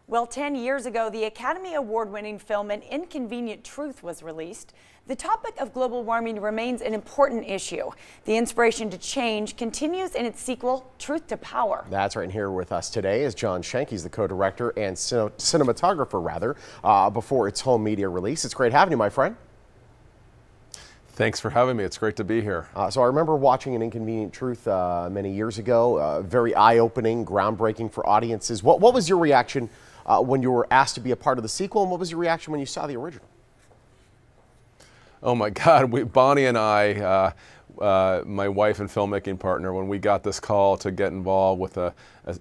Well, 10 years ago, the Academy Award-winning film An Inconvenient Truth was released. The topic of global warming remains an important issue. The inspiration to change continues in its sequel, Truth to Power. That's right. And here with us today is John Schenk. He's the co-director and cinematographer, before its home media release. It's great having you, my friend. Thanks for having me. It's great to be here. So I remember watching An Inconvenient Truth many years ago. Very eye-opening, groundbreaking for audiences. What was your reaction when you were asked to be a part of the sequel, and what was your reaction when you saw the original? Oh my God, Bonnie and I, my wife and filmmaking partner, when we got this call to get involved with a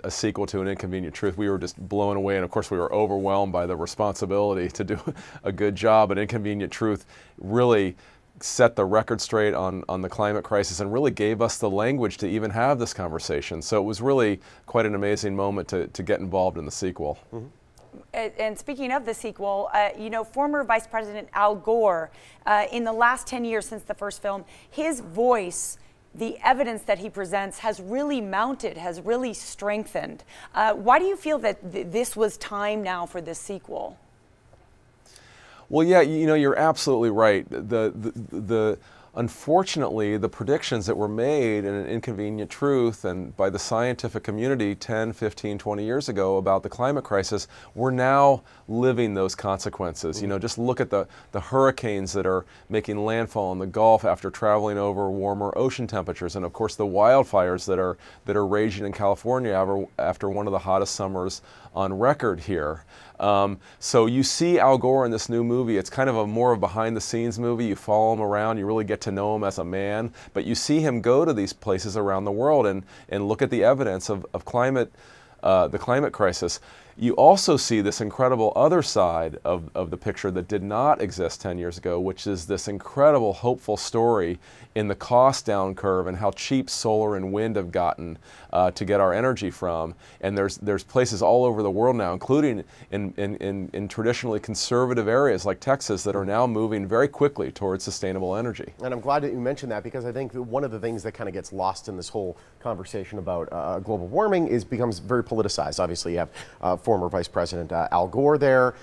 sequel to An Inconvenient Truth, we were just blown away, and of course we were overwhelmed by the responsibility to do a good job. An Inconvenient Truth really set the record straight on the climate crisis and really gave us the language to even have this conversation. So it was really quite an amazing moment to get involved in the sequel. Mm-hmm. And speaking of the sequel, you know, former Vice President Al Gore, in the last 10 years since the first film, his voice, the evidence that he presents has really mounted, has really strengthened. Why do you feel that this was time now for this sequel? Well, yeah, you know, you're absolutely right. Unfortunately, the predictions that were made in An Inconvenient Truth and by the scientific community 10, 15, 20 years ago about the climate crisis, we're now living those consequences. You know, just look at the hurricanes that are making landfall in the Gulf after traveling over warmer ocean temperatures, and of course the wildfires that are raging in California after one of the hottest summers on record here. So you see Al Gore in this new movie. It's kind of a more of behind-the-scenes movie. You follow him around. You really get to know him as a man. But you see him go to these places around the world and look at the evidence of climate, the climate crisis. You also see this incredible other side of the picture that did not exist 10 years ago, which is this incredible, hopeful story in the cost down curve and how cheap solar and wind have gotten to get our energy from. And there's places all over the world now, including in traditionally conservative areas like Texas, that are now moving very quickly towards sustainable energy. And I'm glad that you mentioned that, because I think one of the things that kind of gets lost in this whole conversation about global warming becomes very politicized. Obviously, you have former Vice President Al Gore there.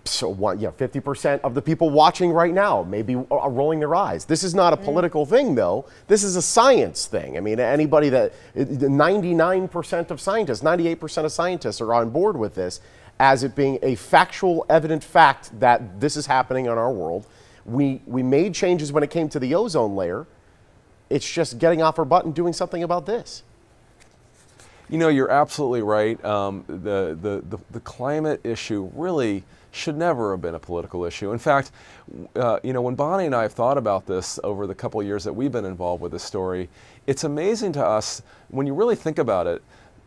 So 50% of the people watching right now may be rolling their eyes. This is not a political thing, though. This is a science thing. I mean, anybody 99% of scientists, 98% of scientists are on board with this as it being a factual, evident fact that this is happening in our world. We made changes when it came to the ozone layer. It's just getting off our butt and doing something about this. You know, you're absolutely right. The climate issue really should never have been a political issue. In fact, you know, when Bonnie and I have thought about this over the couple of years that we've been involved with this story, it's amazing to us when you really think about it.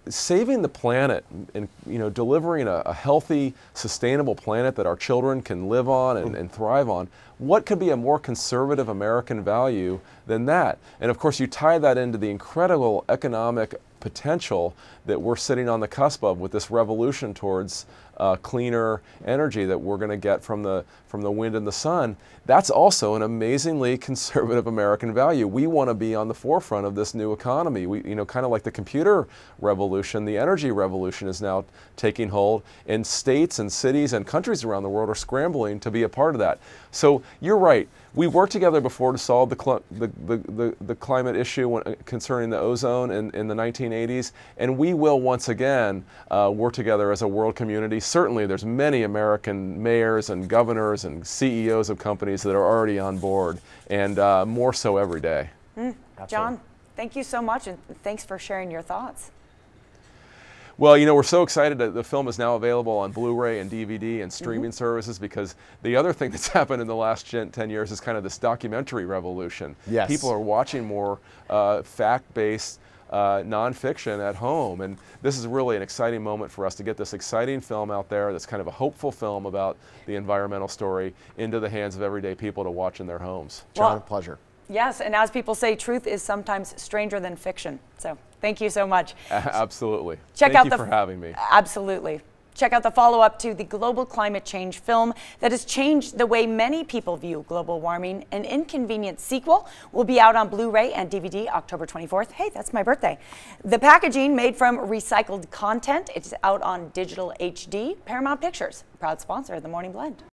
Saving the planet and, you know, delivering a healthy, sustainable planet that our children can live on and thrive on, what could be a more conservative American value than that? And of course, you tie that into the incredible economic potential that we're sitting on the cusp of with this revolution towards cleaner energy that we're going to get from the wind and the sun. That's also an amazingly conservative American value. We want to be on the forefront of this new economy. You know, kind of like the computer revolution, the energy revolution is now taking hold, and states and cities and countries around the world are scrambling to be a part of that. So you're right. We worked together before to solve the climate issue concerning the ozone in the 1980s, and we will once again work together as a world community. Certainly there's many American mayors and governors and CEOs of companies that are already on board, and more so every day. John, thank you so much, and thanks for sharing your thoughts. Well, you know, we're so excited that the film is now available on Blu-ray and DVD and streaming services, because the other thing that's happened in the last 10 years is kind of this documentary revolution. Yes. People are watching more fact-based nonfiction at home, and this is really an exciting moment for us to get this exciting film out there that's kind of a hopeful film about the environmental story into the hands of everyday people to watch in their homes. John, pleasure. Yes, and as people say, truth is sometimes stranger than fiction. So thank you so much. Absolutely. Thank you for having me. Absolutely. Check out the follow-up to the global climate change film that has changed the way many people view global warming. An Inconvenient sequel will be out on Blu-ray and DVD October 24th. Hey, that's my birthday. The packaging made from recycled content. It's out on digital HD. Paramount Pictures, proud sponsor of The Morning Blend.